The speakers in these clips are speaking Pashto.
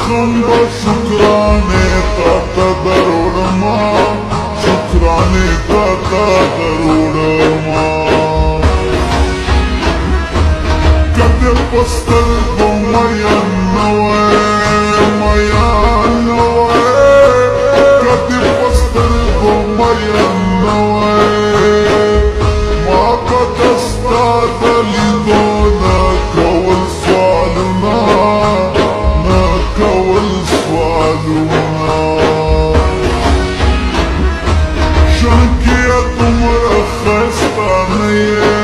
خنبه شکرانه تا دروړما شکرانه تا دروړما کده پستر کو میان نوې میان نوې کده پستر کو میان نوې ما پدستا دلیدو نا کول سوالنا نا کول سوالنا شنکیا تمرا خستا نیے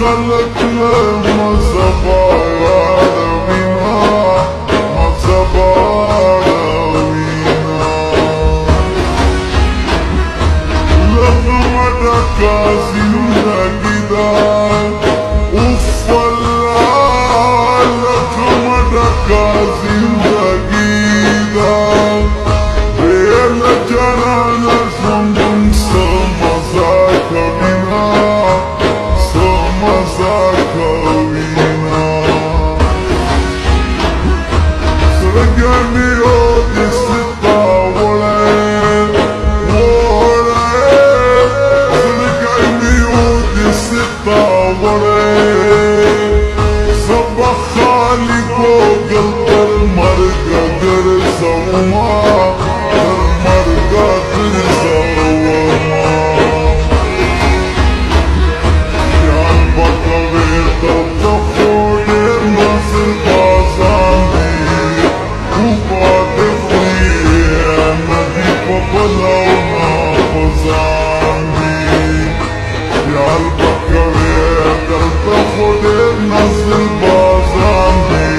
خلق لما زبايا ما زبايا لما دكاسي نجدا وفلا لما دكاسي نجدا بيلا جرانا زنبن سمزاك بنا سمزاك بنا سرقاني يودي ستا ولين ولين سرقاني يودي ستا ولين صبح خالي فوق المرقة درسوما المرقة درسوما يا البطلية الدخول النصر بازامي وبعد فيه نجيب بلونا بازامي يا البطلية الدخول النصر بازامي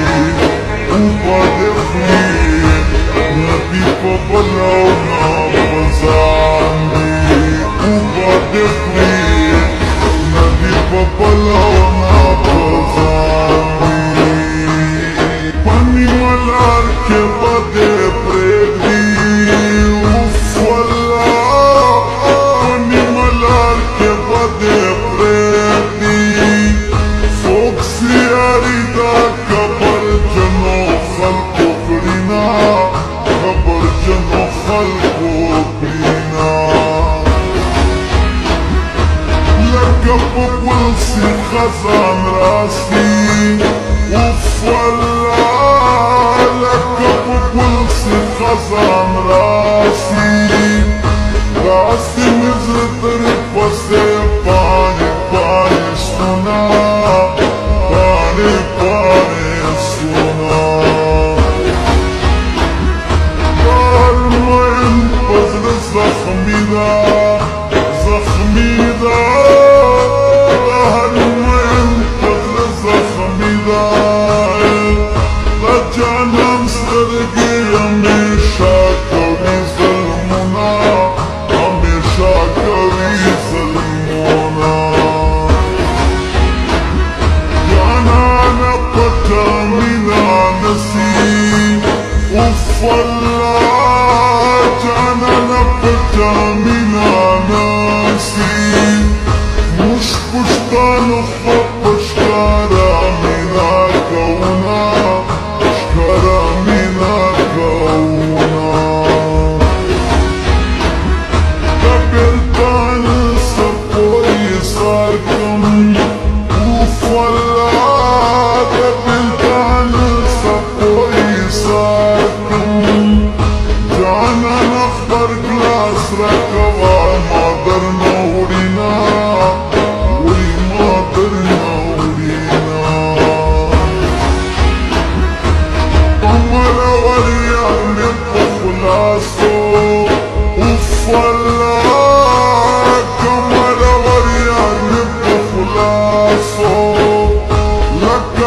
وبعد فيه نجيب بلونا بازامي وبعد فيه نجيب بلونا بازامي pani malar ke bade predi ufala pani malar ke bade predi foxi arida kabar jano khalqo krina kabar jano khalqo krina لقب بولسي خزان راسي وفلا لقب بولسي خزان راسي راسي مزدر بسي باني باني سنا باني باني سنا بالمين بزر زخمي دا زخمي دا بالمين بزر زخمي دا لجانم سرقي هميشا كوي ظلمنا هميشا كوي ظلمنا جانا نبتا منا نسي وفلا جانا نبتا منا نسي مش بشتان خب شكارا منا كونا شكارا منا كونا قبلتان سبوي صاركم وفلا قبلتان سبوي صاركم جانا نخبر كلاس ركوا ما درنا ورينا وما درنا ورينا أمرا وريا نبقى خلاصو وفلا كمرا وريا نبقى خلاصو لك